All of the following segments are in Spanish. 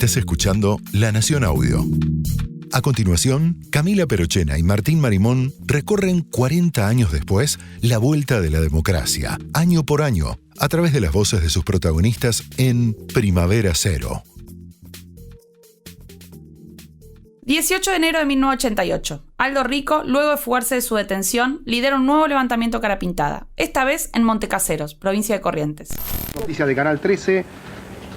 Estás escuchando La Nación Audio. A continuación, Camila Perochena y Martín Marimón recorren 40 años después la vuelta de la democracia, año por año, a través de las voces de sus protagonistas en Primavera Cero. 18 de enero de 1988. Aldo Rico, luego de fugarse de su detención, lidera un nuevo levantamiento cara pintada, esta vez en Montecaseros, provincia de Corrientes. Noticia de Canal 13,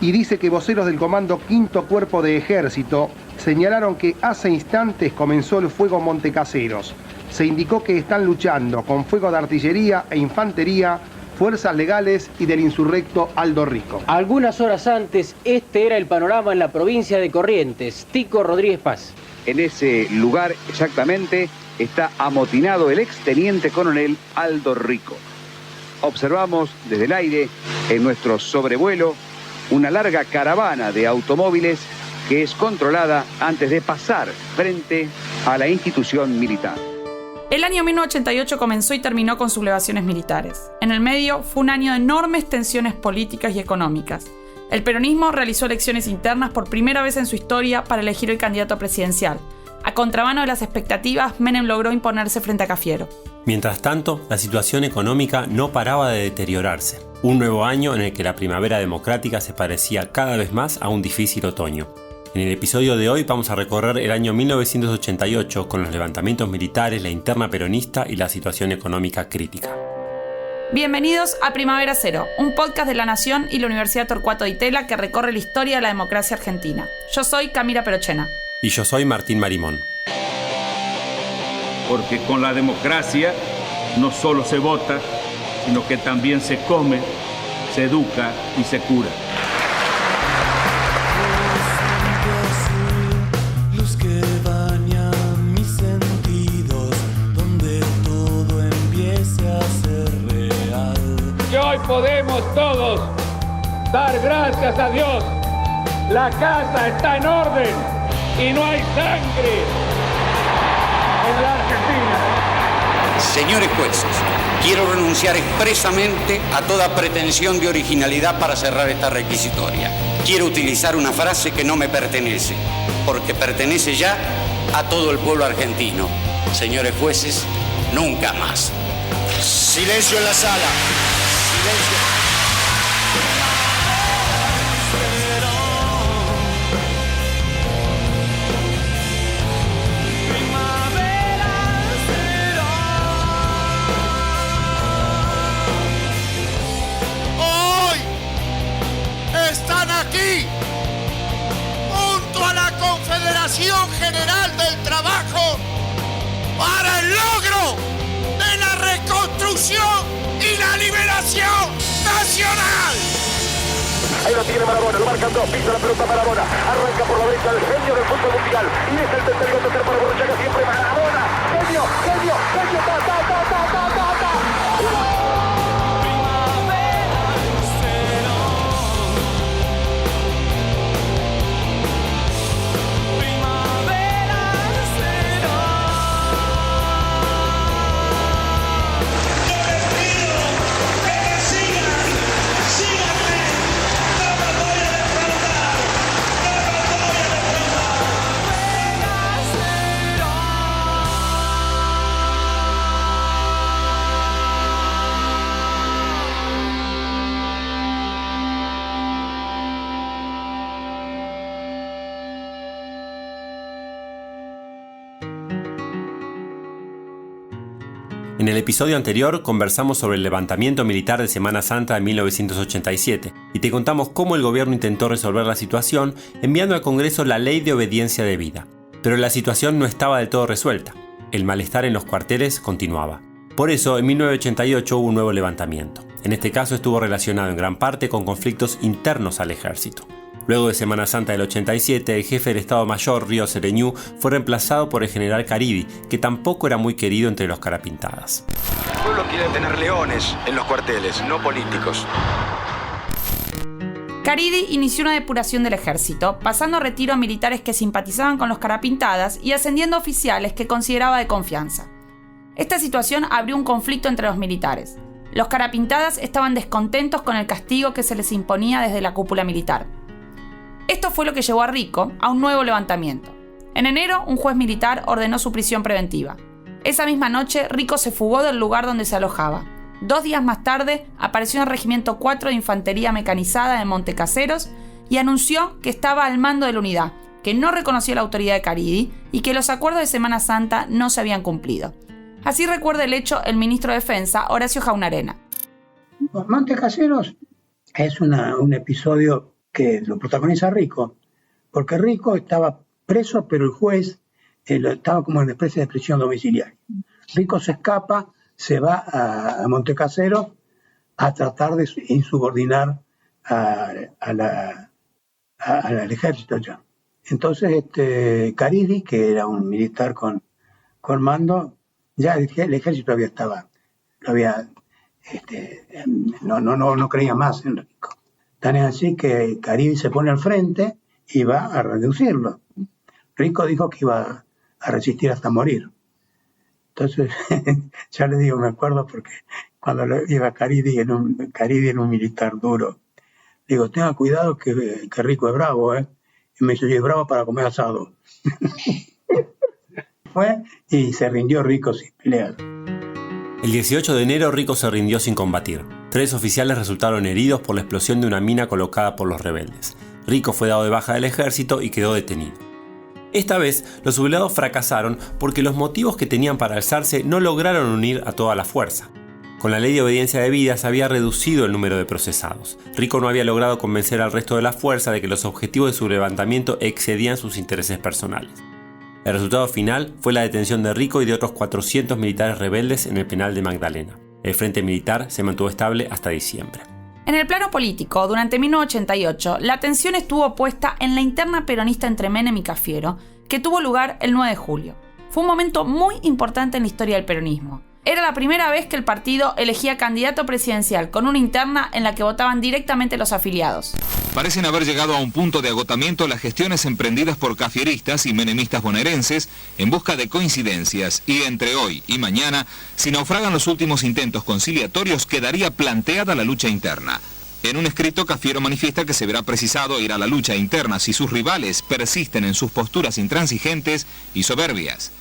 y dice que voceros del Comando Quinto Cuerpo de Ejército señalaron que hace instantes comenzó el fuego en Montecaseros. Se indicó que están luchando con fuego de artillería e infantería, fuerzas legales y del insurrecto Aldo Rico. Algunas horas antes, este era el panorama en la provincia de Corrientes. Tico Rodríguez Paz. En ese lugar exactamente está amotinado el exteniente coronel Aldo Rico. Observamos desde el aire, en nuestro sobrevuelo, una larga caravana de automóviles que es controlada antes de pasar frente a la institución militar. El año 1988 comenzó y terminó con sublevaciones militares. En el medio fue un año de enormes tensiones políticas y económicas. El peronismo realizó elecciones internas por primera vez en su historia para elegir el candidato presidencial. A contramano de las expectativas, Menem logró imponerse frente a Cafiero. Mientras tanto, la situación económica no paraba de deteriorarse. Un nuevo año en el que la primavera democrática se parecía cada vez más a un difícil otoño. En el episodio de hoy vamos a recorrer el año 1988 con los levantamientos militares, la interna peronista y la situación económica crítica. Bienvenidos a Primavera Cero, un podcast de La Nación y la Universidad Torcuato Di Tella que recorre la historia de la democracia argentina. Yo soy Camila Perochena. Y yo soy Martín Marimón. Porque con la democracia no solo se vota, sino que también se come, se educa y se cura. Luz que baña mis sentidos, donde todo empiece a ser real. Y hoy podemos todos dar gracias a Dios. La casa está en orden y no hay sangre en la Argentina. Señores jueces, quiero renunciar expresamente a toda pretensión de originalidad para cerrar esta requisitoria. Quiero utilizar una frase que no me pertenece, porque pertenece ya a todo el pueblo argentino. Señores jueces, nunca más. Silencio en la sala. Silencio. Confederación General del Trabajo para el logro de la reconstrucción y la liberación nacional. Ahí lo tiene Maradona, lo marcan dos, pisa la pelota Maradona, arranca por la derecha el genio del fútbol mundial y es el tercer para Borruchaga, siempre Maradona, genio, En el episodio anterior conversamos sobre el levantamiento militar de Semana Santa de 1987 y te contamos cómo el gobierno intentó resolver la situación enviando al Congreso la Ley de Obediencia Debida. Pero la situación no estaba del todo resuelta. El malestar en los cuarteles continuaba. Por eso, en 1988 hubo un nuevo levantamiento. En este caso estuvo relacionado en gran parte con conflictos internos al ejército. Luego de Semana Santa del 87, el jefe del Estado Mayor, Río Sereñú, fue reemplazado por el general Caridi, que tampoco era muy querido entre los carapintadas. El pueblo quiere tener leones en los cuarteles, no políticos. Caridi inició una depuración del ejército, pasando a retiro a militares que simpatizaban con los carapintadas y ascendiendo a oficiales que consideraba de confianza. Esta situación abrió un conflicto entre los militares. Los carapintadas estaban descontentos con el castigo que se les imponía desde la cúpula militar. Esto fue lo que llevó a Rico a un nuevo levantamiento. En enero, un juez militar ordenó su prisión preventiva. Esa misma noche, Rico se fugó del lugar donde se alojaba. 2 días más tarde, apareció en el Regimiento 4 de Infantería Mecanizada de Montecaseros y anunció que estaba al mando de la unidad, que no reconocía la autoridad de Caridi y que los acuerdos de Semana Santa no se habían cumplido. Así recuerda el hecho el ministro de Defensa, Horacio Jaunarena. Montecaseros es un episodio que lo protagoniza Rico, porque Rico estaba preso, pero el juez estaba como en una especie de prisión domiciliaria. Rico se escapa, se va a Montecaseros a tratar de insubordinar al ejército ya. Entonces Caridi, que era un militar con mando, ya el ejército no creía más en Rico. Tan es así que Caridi se pone al frente y va a reducirlo. Rico dijo que iba a resistir hasta morir. Entonces, ya le digo, me acuerdo porque cuando iba Caridi en un militar duro, digo, tenga cuidado que Rico es bravo, ¿eh? Y me dice, yo es bravo para comer asado. Fue y se rindió Rico sin pelear. El 18 de enero Rico se rindió sin combatir. 3 oficiales resultaron heridos por la explosión de una mina colocada por los rebeldes. Rico fue dado de baja del ejército y quedó detenido. Esta vez, los sublevados fracasaron porque los motivos que tenían para alzarse no lograron unir a toda la fuerza. Con la ley de obediencia debida se había reducido el número de procesados. Rico no había logrado convencer al resto de la fuerza de que los objetivos de su levantamiento excedían sus intereses personales. El resultado final fue la detención de Rico y de otros 400 militares rebeldes en el penal de Magdalena. El frente militar se mantuvo estable hasta diciembre. En el plano político, durante 1988, la atención estuvo puesta en la interna peronista entre Menem y Cafiero, que tuvo lugar el 9 de julio. Fue un momento muy importante en la historia del peronismo. Era la primera vez que el partido elegía candidato presidencial con una interna en la que votaban directamente los afiliados. Parecen haber llegado a un punto de agotamiento las gestiones emprendidas por cafieristas y menemistas bonaerenses en busca de coincidencias y entre hoy y mañana, si naufragan los últimos intentos conciliatorios, quedaría planteada la lucha interna. En un escrito, Cafiero manifiesta que se verá precisado ir a la lucha interna si sus rivales persisten en sus posturas intransigentes y soberbias.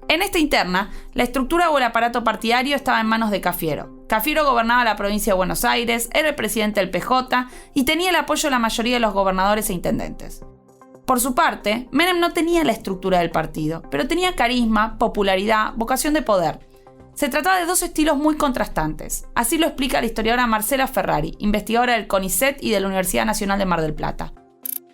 En esta interna, la estructura o el aparato partidario estaba en manos de Cafiero. Cafiero gobernaba la provincia de Buenos Aires, era el presidente del PJ y tenía el apoyo de la mayoría de los gobernadores e intendentes. Por su parte, Menem no tenía la estructura del partido, pero tenía carisma, popularidad, vocación de poder. Se trataba de 2 estilos muy contrastantes. Así lo explica la historiadora Marcela Ferrari, investigadora del CONICET y de la Universidad Nacional de Mar del Plata.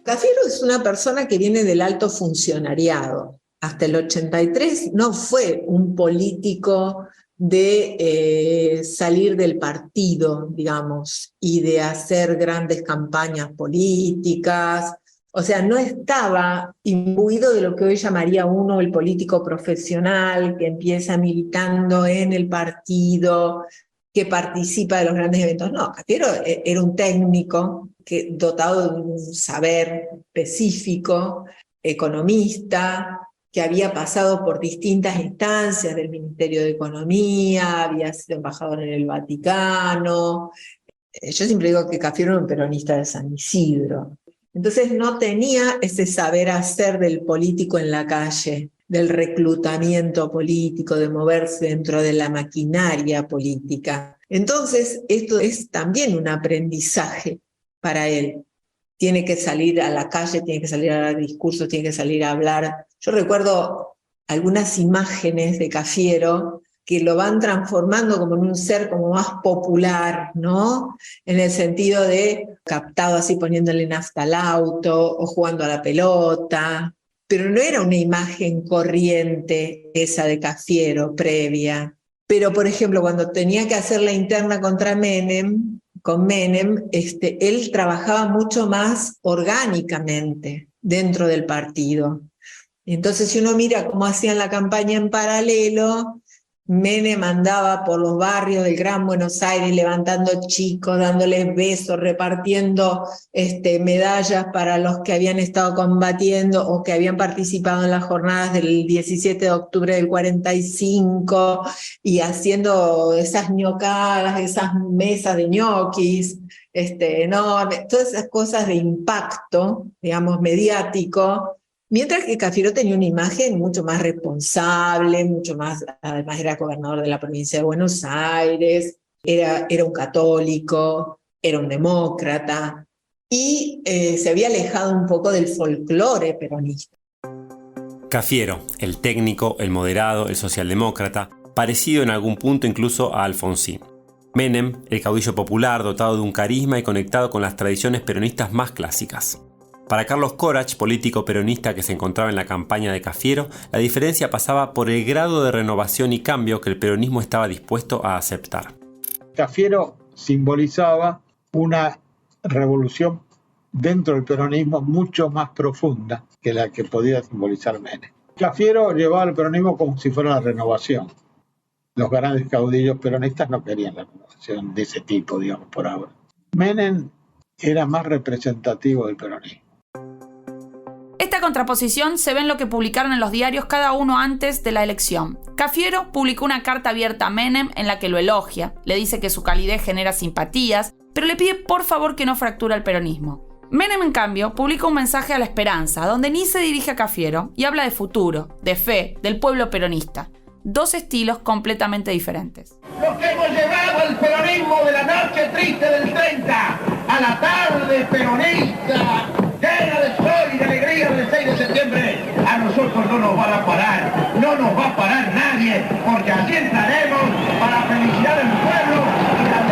Cafiero es una persona que viene del alto funcionariado. Hasta el 83 no fue un político de salir del partido, digamos, y de hacer grandes campañas políticas. O sea, no estaba imbuido de lo que hoy llamaría uno el político profesional, que empieza militando en el partido, que participa de los grandes eventos. No, Cafiero era un técnico dotado de un saber específico, economista, que había pasado por distintas instancias del Ministerio de Economía, había sido embajador en el Vaticano. Yo siempre digo que Cafiero era un peronista de San Isidro. Entonces no tenía ese saber hacer del político en la calle, del reclutamiento político, de moverse dentro de la maquinaria política. Entonces esto es también un aprendizaje para él. Tiene que salir a la calle, tiene que salir a dar discursos, tiene que salir a hablar. Yo recuerdo algunas imágenes de Cafiero que lo van transformando como en un ser como más popular, ¿no? En el sentido de captado así poniéndole nafta al auto o jugando a la pelota. Pero no era una imagen corriente esa de Cafiero previa. Pero, por ejemplo, cuando tenía que hacer la interna contra Menem, con Menem, él trabajaba mucho más orgánicamente dentro del partido. Entonces, si uno mira cómo hacían la campaña en paralelo, Menem andaba por los barrios del Gran Buenos Aires levantando chicos, dándoles besos, repartiendo medallas para los que habían estado combatiendo o que habían participado en las jornadas del 17 de octubre del 45 y haciendo esas ñocadas, esas mesas de ñoquis. enorme, todas esas cosas de impacto, digamos, mediático, mientras que Cafiero tenía una imagen mucho más responsable, mucho más, además era gobernador de la provincia de Buenos Aires, era un católico, era un demócrata, y se había alejado un poco del folclore peronista. Cafiero, el técnico, el moderado, el socialdemócrata, parecido en algún punto incluso a Alfonsín. Menem, el caudillo popular dotado de un carisma y conectado con las tradiciones peronistas más clásicas. Para Carlos Corach, político peronista que se encontraba en la campaña de Cafiero, la diferencia pasaba por el grado de renovación y cambio que el peronismo estaba dispuesto a aceptar. Cafiero simbolizaba una revolución dentro del peronismo mucho más profunda que la que podía simbolizar Menem. Cafiero llevaba al peronismo como si fuera la renovación. Los grandes caudillos peronistas no querían la renovación de ese tipo, digamos, por ahora. Menem era más representativo del peronismo. Esta contraposición se ve en lo que publicaron en los diarios cada uno antes de la elección. Cafiero publicó una carta abierta a Menem en la que lo elogia, le dice que su calidez genera simpatías, pero le pide por favor que no fracture el peronismo. Menem, en cambio, publica un mensaje a la esperanza, donde ni se dirige a Cafiero y habla de futuro, de fe, del pueblo peronista. Dos estilos completamente diferentes. Los que hemos llevado el peronismo de la noche triste del 30 a la tarde peronista, llena de sol y de alegría del 6 de septiembre, a nosotros no nos van a parar, no nos va a parar nadie, porque así entraremos para la felicidad del pueblo y la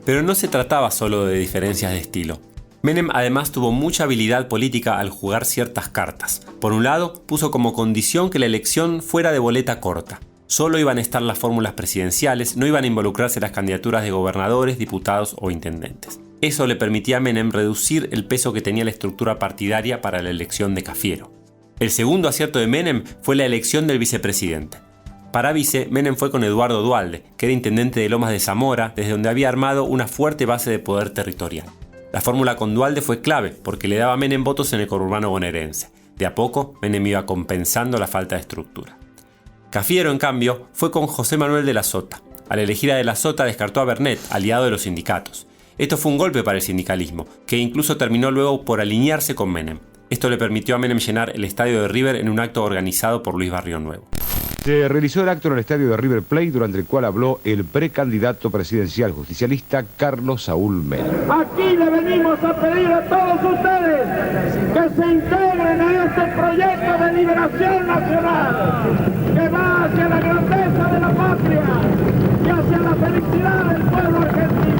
Pero no se trataba solo de diferencias de estilo. Menem además tuvo mucha habilidad política al jugar ciertas cartas. Por un lado, puso como condición que la elección fuera de boleta corta. Solo iban a estar las fórmulas presidenciales, no iban a involucrarse las candidaturas de gobernadores, diputados o intendentes. Eso le permitía a Menem reducir el peso que tenía la estructura partidaria para la elección de Cafiero. El segundo acierto de Menem fue la elección del vicepresidente. Para vice, Menem fue con Eduardo Duhalde, que era intendente de Lomas de Zamora, desde donde había armado una fuerte base de poder territorial. La fórmula con Duhalde fue clave, porque le daba a Menem votos en el conurbano bonaerense. De a poco, Menem iba compensando la falta de estructura. Cafiero, en cambio, fue con José Manuel de la Sota. Al elegir a de la Sota descartó a Bernet, aliado de los sindicatos. Esto fue un golpe para el sindicalismo, que incluso terminó luego por alinearse con Menem. Esto le permitió a Menem llenar el estadio de River en un acto organizado por Luis Barrio Nuevo. Se realizó el acto en el estadio de River Plate, durante el cual habló el precandidato presidencial justicialista Carlos Saúl Menem. Aquí le venimos a pedir a todos ustedes que se integren a este proyecto de liberación nacional, que va hacia la grandeza de la patria y hacia la felicidad del pueblo argentino.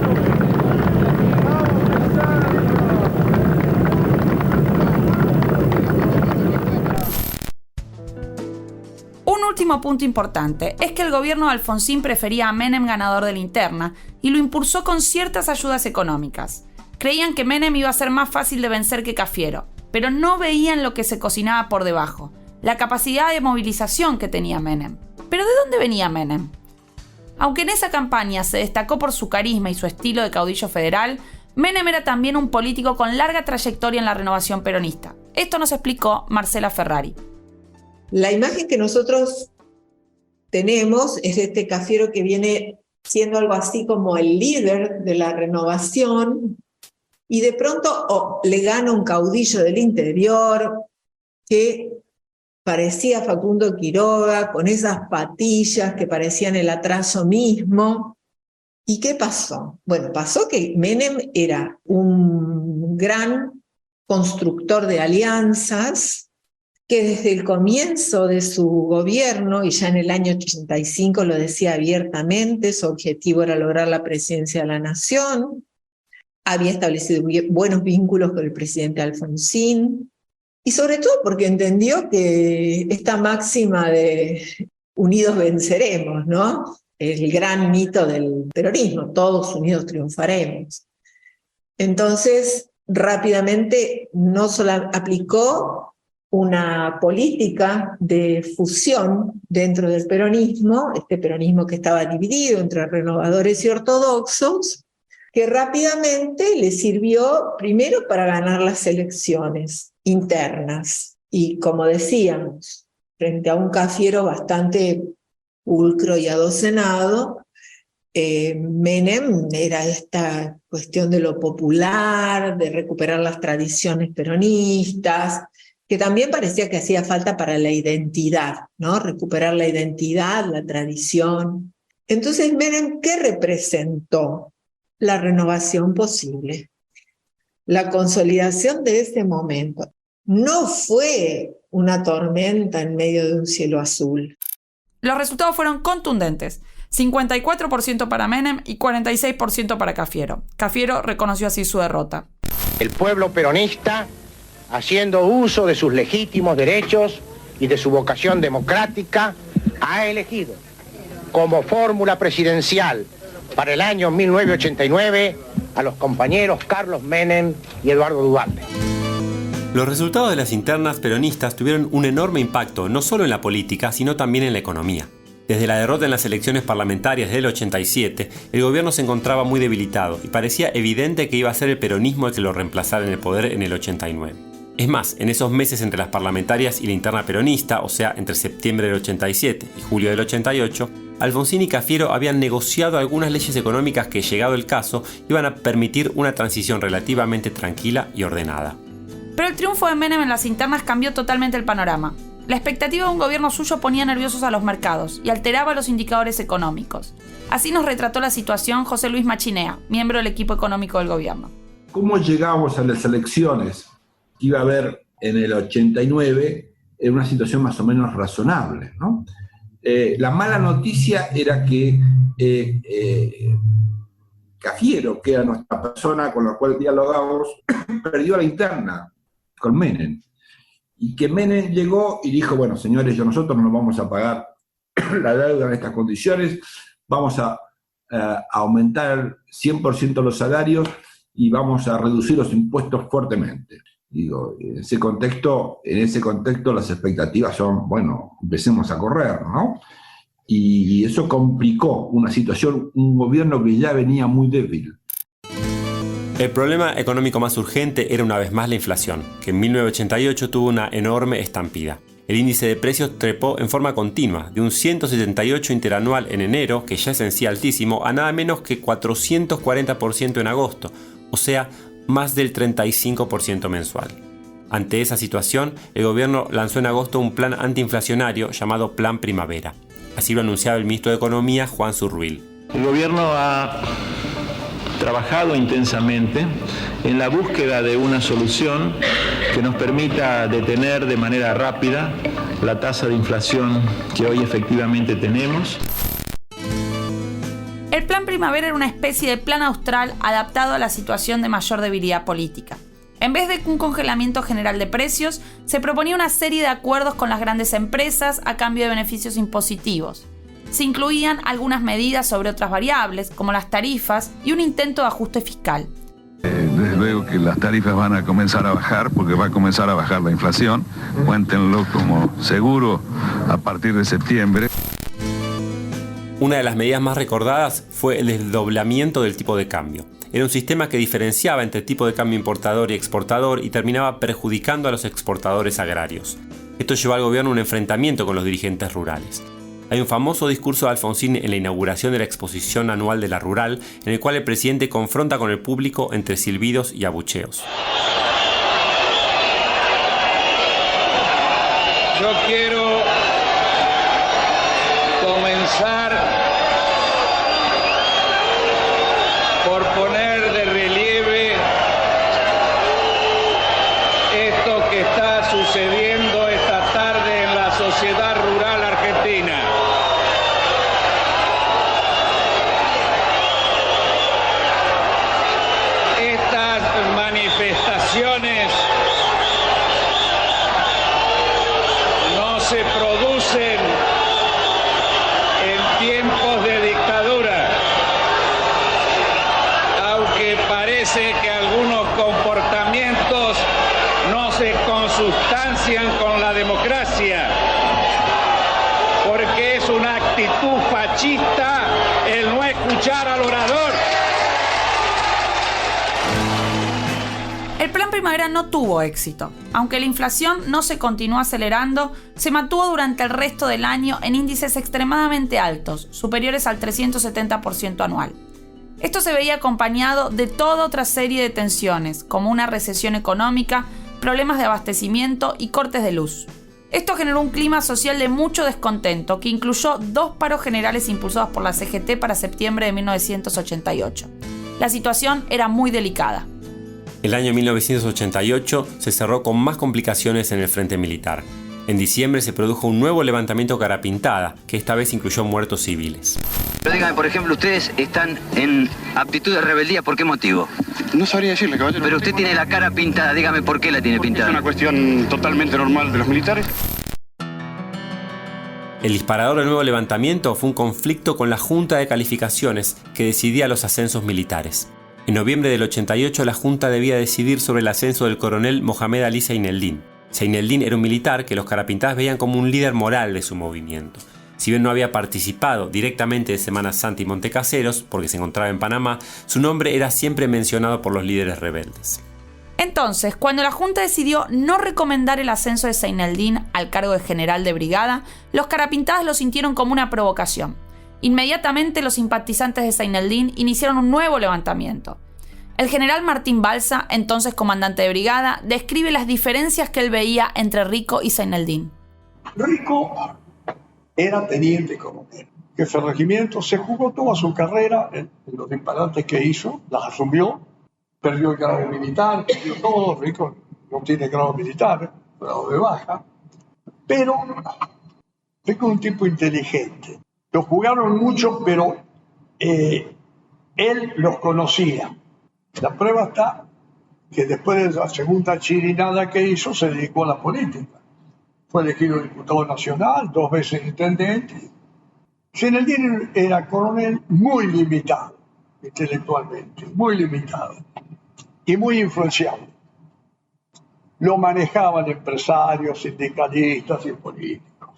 Un último punto importante es que el gobierno de Alfonsín prefería a Menem ganador de la interna y lo impulsó con ciertas ayudas económicas. Creían que Menem iba a ser más fácil de vencer que Cafiero, pero no veían lo que se cocinaba por debajo, la capacidad de movilización que tenía Menem. ¿Pero de dónde venía Menem? Aunque en esa campaña se destacó por su carisma y su estilo de caudillo federal, Menem era también un político con larga trayectoria en la renovación peronista. Esto nos explicó Marcela Ferrari. La imagen que nosotros tenemos es de este Cafiero que viene siendo algo así como el líder de la renovación y de pronto le gana un caudillo del interior que parecía Facundo Quiroga, con esas patillas que parecían el atraso mismo. ¿Y qué pasó? Bueno, pasó que Menem era un gran constructor de alianzas, que desde el comienzo de su gobierno, y ya en el año 85 lo decía abiertamente, su objetivo era lograr la presidencia de la nación, había establecido buenos vínculos con el presidente Alfonsín, y sobre todo porque entendió que esta máxima de unidos venceremos, ¿no? El gran mito del peronismo, todos unidos triunfaremos. Entonces, rápidamente no solo aplicó una política de fusión dentro del peronismo, este peronismo que estaba dividido entre renovadores y ortodoxos, que rápidamente le sirvió primero para ganar las elecciones internas. Y como decíamos, frente a un Cafiero bastante pulcro y adocenado, Menem era esta cuestión de lo popular, de recuperar las tradiciones peronistas, que también parecía que hacía falta para la identidad, ¿no? Recuperar la identidad, la tradición. Entonces, Menem, ¿qué representó? La renovación posible, la consolidación de ese momento. No fue una tormenta en medio de un cielo azul. Los resultados fueron contundentes. 54% para Menem y 46% para Cafiero. Cafiero reconoció así su derrota. El pueblo peronista, haciendo uso de sus legítimos derechos y de su vocación democrática, ha elegido como fórmula presidencial para el año 1989 a los compañeros Carlos Menem y Eduardo Duhalde. Los resultados de las internas peronistas tuvieron un enorme impacto no solo en la política, sino también en la economía. Desde la derrota en las elecciones parlamentarias del 87, el gobierno se encontraba muy debilitado y parecía evidente que iba a ser el peronismo el que lo reemplazara en el poder en el 89. Es más, en esos meses entre las parlamentarias y la interna peronista, o sea, entre septiembre del 87 y julio del 88, Alfonsín y Cafiero habían negociado algunas leyes económicas que, llegado el caso, iban a permitir una transición relativamente tranquila y ordenada. Pero el triunfo de Menem en las internas cambió totalmente el panorama. La expectativa de un gobierno suyo ponía nerviosos a los mercados y alteraba los indicadores económicos. Así nos retrató la situación José Luis Machinea, miembro del equipo económico del gobierno. ¿Cómo llegamos a las elecciones que iba a haber en el 89 en una situación más o menos razonable, ¿no? La mala noticia era que Cafiero, que era nuestra persona con la cual dialogamos, perdió la interna con Menem. Y que Menem llegó y dijo, bueno, señores, nosotros no nos vamos a pagar la deuda en estas condiciones, vamos a aumentar 100% los salarios y vamos a reducir los impuestos fuertemente. Digo, en ese contexto las expectativas son, bueno, empecemos a correr, ¿no? Y eso complicó una situación, un gobierno que ya venía muy débil. El problema económico más urgente era una vez más la inflación, que en 1988 tuvo una enorme estampida. El índice de precios trepó en forma continua, de un 178 interanual en enero, que ya es en sí altísimo, a nada menos que 440% en agosto, o sea, más del 35% mensual. Ante esa situación, el gobierno lanzó en agosto un plan antiinflacionario llamado Plan Primavera. Así lo anunciaba el ministro de Economía, Juan Zurruil. El gobierno ha trabajado intensamente en la búsqueda de una solución que nos permita detener de manera rápida la tasa de inflación que hoy efectivamente tenemos. El Plan Primavera era una especie de plan austral adaptado a la situación de mayor debilidad política. En vez de un congelamiento general de precios, se proponía una serie de acuerdos con las grandes empresas a cambio de beneficios impositivos. Se incluían algunas medidas sobre otras variables, como las tarifas y un intento de ajuste fiscal. Desde luego que las tarifas van a comenzar a bajar porque va a comenzar a bajar la inflación. Cuéntenlo como seguro a partir de septiembre. Una de las medidas más recordadas fue el desdoblamiento del tipo de cambio. Era un sistema que diferenciaba entre tipo de cambio importador y exportador y terminaba perjudicando a los exportadores agrarios. Esto llevó al gobierno a un enfrentamiento con los dirigentes rurales. Hay un famoso discurso de Alfonsín en la inauguración de la exposición anual de la Rural, en el cual el presidente confronta con el público entre silbidos y abucheos. Yo quiero comenzar por poner de relieve esto que está sucediendo esta tarde en la sociedad rural argentina. Estas manifestaciones no se producen en tiempos de dictadura, aunque parece que algunos comportamientos no se consustancian con la democracia, porque es una actitud fascista el no escuchar al orador. El Plan primavera no tuvo éxito. Aunque la inflación no se continuó acelerando, se mantuvo durante el resto del año en índices extremadamente altos, superiores al 370% anual. Esto se veía acompañado de toda otra serie de tensiones, como una recesión económica, problemas de abastecimiento y cortes de luz. Esto generó un clima social de mucho descontento, que incluyó 2 paros generales impulsados por la CGT para septiembre de 1988. La situación era muy delicada. El año 1988 se cerró con más complicaciones en el frente militar. En diciembre se produjo un nuevo levantamiento cara pintada, que esta vez incluyó muertos civiles. Pero dígame, por ejemplo, ustedes están en aptitud de rebeldía, ¿por qué motivo? No sabría decirle, caballero. Pero usted tiene la cara pintada, dígame por qué la tiene pintada. Es una cuestión totalmente normal de los militares. El disparador del nuevo levantamiento fue un conflicto con la Junta de Calificaciones que decidía los ascensos militares. En noviembre del 88 la Junta debía decidir sobre el ascenso del coronel Mohamed Ali Zaineldin. Zaineldin era un militar que los carapintadas veían como un líder moral de su movimiento. Si bien no había participado directamente de Semana Santa y Montecaseros, porque se encontraba en Panamá, su nombre era siempre mencionado por los líderes rebeldes. Entonces, cuando la Junta decidió no recomendar el ascenso de Zaineldin al cargo de general de brigada, los carapintadas lo sintieron como una provocación. Inmediatamente los simpatizantes de Zaineldin iniciaron un nuevo levantamiento. El general Martín Balsa, entonces comandante de brigada, describe las diferencias que él veía entre Rico y Zaineldin. Rico era teniente coronel. Ese regimiento se jugó toda su carrera en los disparates que hizo, las asumió, perdió el grado militar, perdió todo. Rico no tiene grado militar, grado de baja, pero Rico es un tipo inteligente. Lo jugaron mucho, pero él los conocía. La prueba está que después de la segunda chirinada que hizo, se dedicó a la política. Fue elegido diputado nacional, 2 veces intendente. Zaineldin era coronel muy limitado, intelectualmente, muy limitado y muy influenciable. Lo manejaban empresarios, sindicalistas y políticos.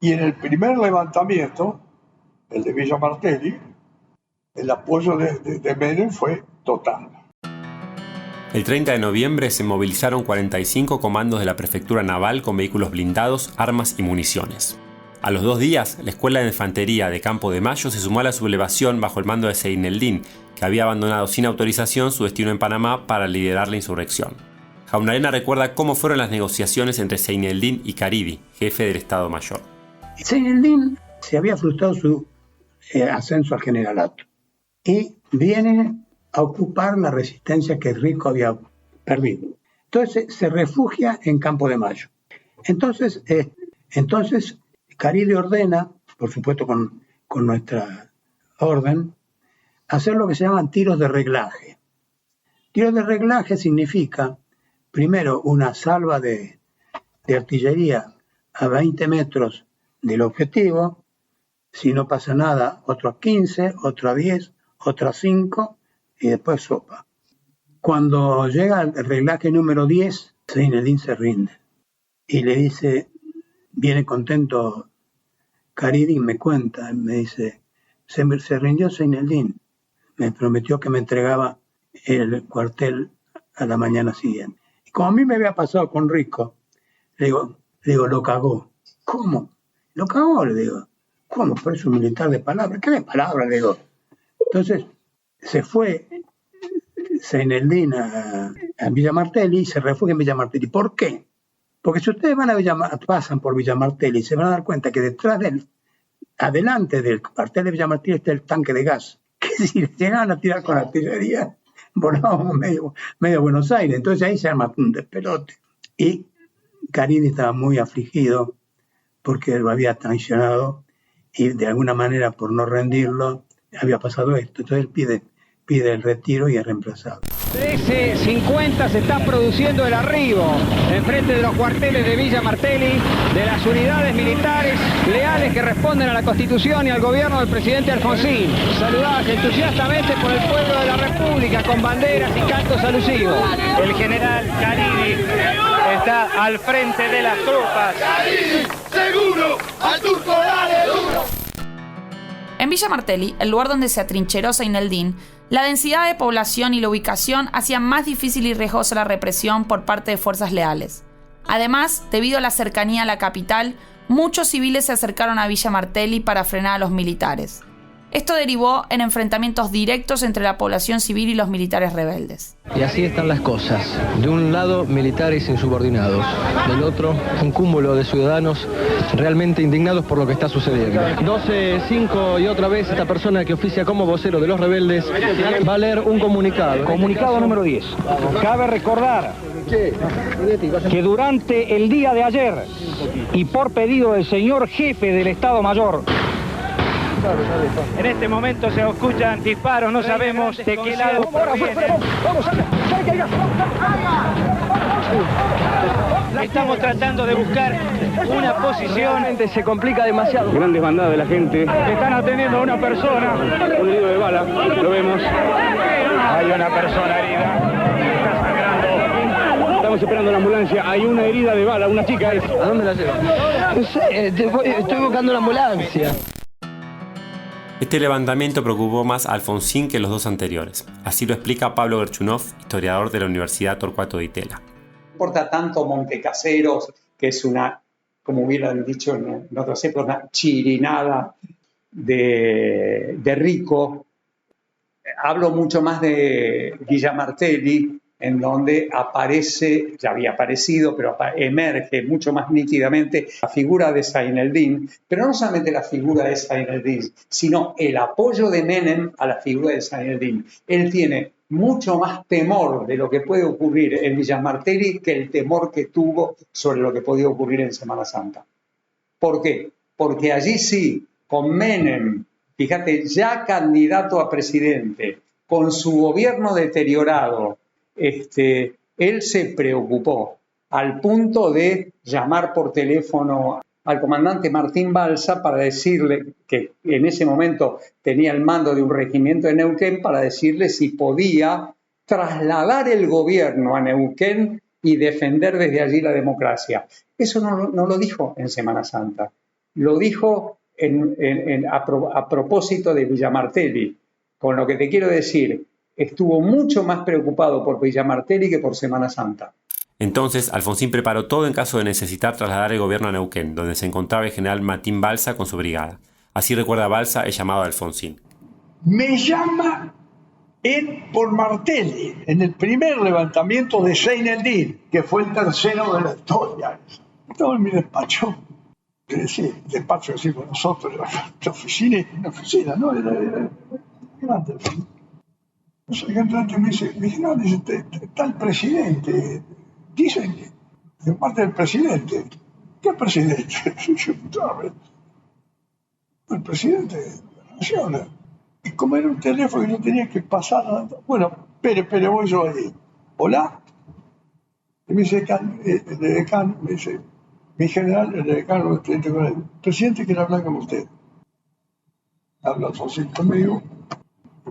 Y en el primer levantamiento, el de Villa Martelli, el apoyo de Menem fue total. El 30 de noviembre se movilizaron 45 comandos de la Prefectura Naval con vehículos blindados, armas y municiones. A los 2 días, la Escuela de Infantería de Campo de Mayo se sumó a la sublevación bajo el mando de Zaineldin, que había abandonado sin autorización su destino en Panamá para liderar la insurrección. Jaunarena recuerda cómo fueron las negociaciones entre Zaineldin y Caridi, jefe del Estado Mayor. Zaineldin se había frustrado su ascenso al generalato y viene a ocupar la resistencia que Rico había perdido. Entonces se refugia en Campo de Mayo. Entonces Caridi ordena, por supuesto con nuestra orden, hacer lo que se llaman tiros de reglaje. Tiros de reglaje significa, primero, una salva de artillería a 20 metros del objetivo. Si no pasa nada, otro a 15, otro a 10, otro a 5 y después sopa. Cuando llega el reglaje número 10, Zaineldin se rinde y le dice, viene contento Caridi, me cuenta, me dice, se rindió Zaineldin, me prometió que me entregaba el cuartel a la mañana siguiente. Y como a mí me había pasado con Rico, le digo, lo cagó. ¿Cómo? Lo cagó, le digo. ¿Cómo? Pero es un militar de palabra. ¿Qué de palabra? Le digo. Entonces se fue Zaineldin a Villa Martelli y se refugia en Villa Martelli. ¿Por qué? Porque si ustedes pasan por Villa Martelli, se van a dar cuenta que adelante del cuartel de Villa Martelli está el tanque de gas. Que si llegaban a tirar con artillería, volábamos medio Buenos Aires. Entonces ahí se arma un despelote. Y Caridi estaba muy afligido porque lo había traicionado y de alguna manera, por no rendirlo, había pasado esto. Entonces él pide el retiro y es reemplazado. 13:50 se está produciendo el arribo enfrente de los cuarteles de Villa Martelli de las unidades militares leales que responden a la Constitución y al gobierno del presidente Alfonsín, saludadas entusiastamente por el pueblo de la República con banderas y cantos alusivos. El general Caridi está al frente de las tropas. ¡Caridi, seguro! ¡Al turco dale duro! En Villa Martelli, el lugar donde se atrincheró Zaineldin, la densidad de población y la ubicación hacían más difícil y riesgosa la represión por parte de fuerzas leales. Además, debido a la cercanía a la capital, muchos civiles se acercaron a Villa Martelli para frenar a los militares. Esto derivó en enfrentamientos directos entre la población civil y los militares rebeldes. Y así están las cosas. De un lado, militares insubordinados. Del otro, un cúmulo de ciudadanos realmente indignados por lo que está sucediendo. 12:05 y otra vez esta persona que oficia como vocero de los rebeldes va a leer un comunicado. Comunicado número 10. Cabe recordar que durante el día de ayer y por pedido del señor jefe del Estado Mayor, en este momento se escuchan disparos, no sabemos de qué lado provienen. Estamos tratando de buscar una posición. Realmente se complica demasiado. Grandes bandadas de la gente. Están atendiendo a una persona. Un herido de bala, lo vemos. Hay una persona herida. Está sangrando. Estamos esperando la ambulancia. Hay una herida de bala, una chica es. ¿A dónde la llevan? No sé, estoy buscando la ambulancia. Este levantamiento preocupó más a Alfonsín que los dos anteriores. Así lo explica Pablo Gerchunov, historiador de la Universidad Torcuato Di Tella. No importa tanto Montecaseros, que es una, como hubieran dicho en otras épocas, una chirinada de Rico. Hablo mucho más de Villa Martelli, en donde aparece, ya había aparecido, pero emerge mucho más nítidamente la figura de Zaineldin, pero no solamente la figura de Zaineldin, sino el apoyo de Menem a la figura de Zaineldin. Él tiene mucho más temor de lo que puede ocurrir en Villa Martelli que el temor que tuvo sobre lo que podía ocurrir en Semana Santa. ¿Por qué? Porque allí sí, con Menem, fíjate, ya candidato a presidente, con su gobierno deteriorado, él se preocupó al punto de llamar por teléfono al comandante Martín Balsa para decirle, que en ese momento tenía el mando de un regimiento de Neuquén, para decirle si podía trasladar el gobierno a Neuquén y defender desde allí la democracia. Eso no lo dijo en Semana Santa, lo dijo a propósito de Villa Martelli, con lo que te quiero decir, estuvo mucho más preocupado por Villa Martelli que por Semana Santa. Entonces, Alfonsín preparó todo en caso de necesitar trasladar el gobierno a Neuquén, donde se encontraba el general Martín Balsa con su brigada. Así recuerda Balsa el llamado de Alfonsín. Me llama él por Martelli, en el primer levantamiento de Zaineldin, que fue el tercero de la historia. Estaba en mi despacho, sí, despacho así con nosotros, la oficina, ¿no? Era grande. O sea, que entrante me dice, no, dice, está el presidente. Dicen que de parte del presidente. ¿Qué presidente? El presidente de la nación. Y como era un teléfono y no tenía que pasar, bueno, espere, voy yo ahí. ¿Hola? Y me dice, el decano, me dice, mi general, el decano, el presidente quiere hablar con usted. Habla Alfonsín conmigo.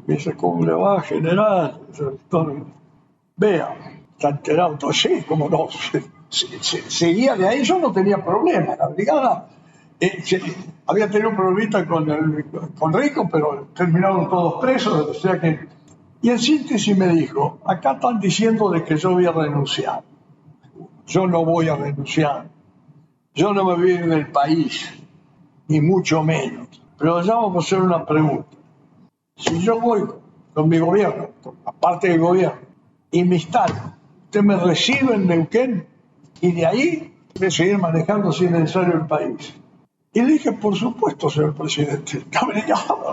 Me dice, ¿cómo le va, general? Vea, está enterado. Entonces, sí, cómo no. Seguía de ahí, yo no tenía problema. La brigada había tenido un problemita con Rico, pero terminaron todos presos. O sea que, y en síntesis me dijo, acá están diciendo de que yo voy a renunciar. Yo no voy a renunciar. Yo no me voy a ir del país, ni mucho menos. Pero ya vamos a hacer una pregunta. Si yo voy con mi gobierno, aparte del gobierno, y me instalo, usted me recibe en Neuquén y de ahí voy a seguir manejando si es necesario el país. Y le dije, por supuesto, señor presidente,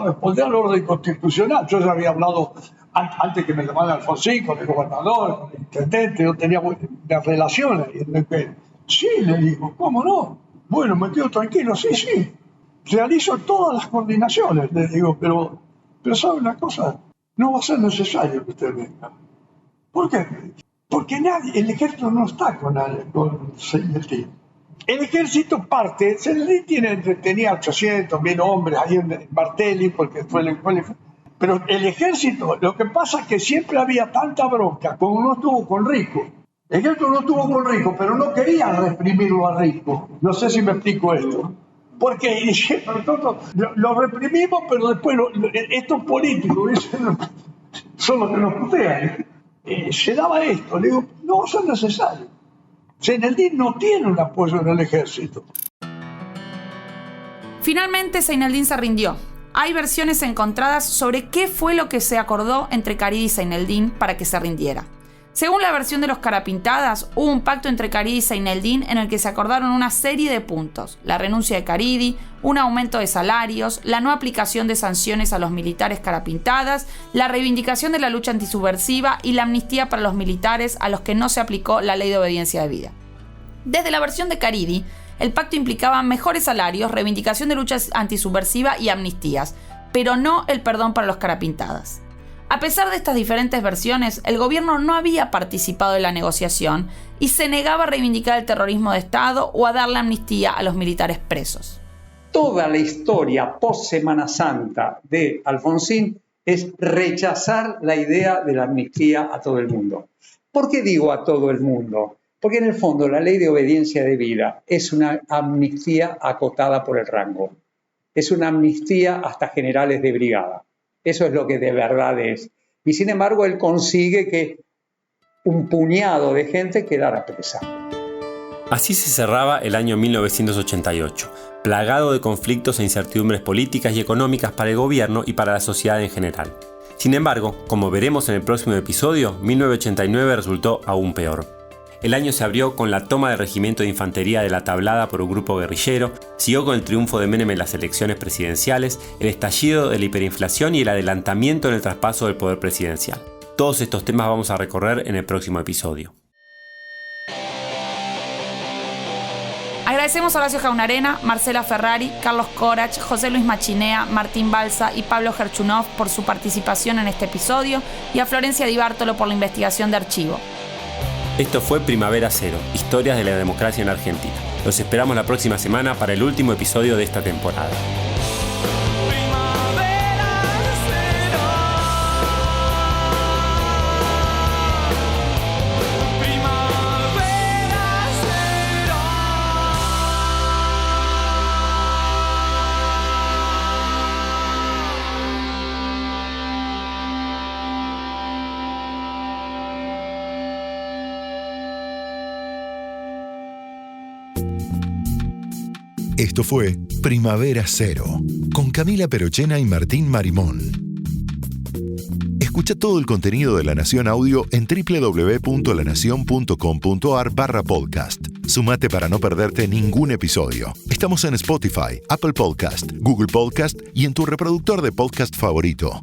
responder al orden constitucional. Yo ya había hablado antes que me llamara Alfonsín, con el gobernador, con el intendente, yo tenía buenas relaciones en Neuquén. Sí, le digo, ¿cómo no? Bueno, me quedo tranquilo, sí. Realizo todas las coordinaciones, le digo, pero ¿sabe una cosa? No va a ser necesario que usted venga. ¿Por qué? Porque el ejército no está con Zaineldin. El ejército parte, Zaineldin tenía 800, 1000 hombres ahí en Martelli, porque pero el ejército, lo que pasa es que siempre había tanta bronca, como no estuvo con Rico. El ejército no estuvo con Rico, pero no querían reprimirlo a Rico. No sé si me explico esto. Porque nosotros lo reprimimos, pero después estos políticos son los que nos putean. Se daba esto, le digo, no, eso es necesario. Zaineldin no tiene un apoyo en el ejército. Finalmente, Zaineldin se rindió. Hay versiones encontradas sobre qué fue lo que se acordó entre Caridi y Zaineldin para que se rindiera. Según la versión de los Carapintadas, hubo un pacto entre Caridi y Zaineldin en el que se acordaron una serie de puntos: la renuncia de Caridi, un aumento de salarios, la no aplicación de sanciones a los militares Carapintadas, la reivindicación de la lucha antisubversiva y la amnistía para los militares a los que no se aplicó la ley de obediencia de vida. Desde la versión de Caridi, el pacto implicaba mejores salarios, reivindicación de lucha antisubversiva y amnistías, pero no el perdón para los Carapintadas. A pesar de estas diferentes versiones, el gobierno no había participado en la negociación y se negaba a reivindicar el terrorismo de Estado o a dar la amnistía a los militares presos. Toda la historia post-Semana Santa de Alfonsín es rechazar la idea de la amnistía a todo el mundo. ¿Por qué digo a todo el mundo? Porque en el fondo la ley de obediencia debida es una amnistía acotada por el rango. Es una amnistía hasta generales de brigada. Eso es lo que de verdad es. Y sin embargo, él consigue que un puñado de gente quedara presa. Así se cerraba el año 1988, plagado de conflictos e incertidumbres políticas y económicas para el gobierno y para la sociedad en general. Sin embargo, como veremos en el próximo episodio, 1989 resultó aún peor. El año se abrió con la toma del regimiento de infantería de La Tablada por un grupo guerrillero, siguió con el triunfo de Menem en las elecciones presidenciales, el estallido de la hiperinflación y el adelantamiento en el traspaso del poder presidencial. Todos estos temas vamos a recorrer en el próximo episodio. Agradecemos a Horacio Jaunarena, Marcela Ferrari, Carlos Corach, José Luis Machinea, Martín Balsa y Pablo Gerchunov por su participación en este episodio y a Florencia Di Bartolo por la investigación de archivo. Esto fue Primavera Cero, historias de la democracia en Argentina. Los esperamos la próxima semana para el último episodio de esta temporada. Esto fue Primavera Cero, con Camila Perochena y Martín Marimón. Escucha todo el contenido de La Nación Audio en www.lanacion.com.ar/podcast. Sumate para no perderte ningún episodio. Estamos en Spotify, Apple Podcast, Google Podcast y en tu reproductor de podcast favorito.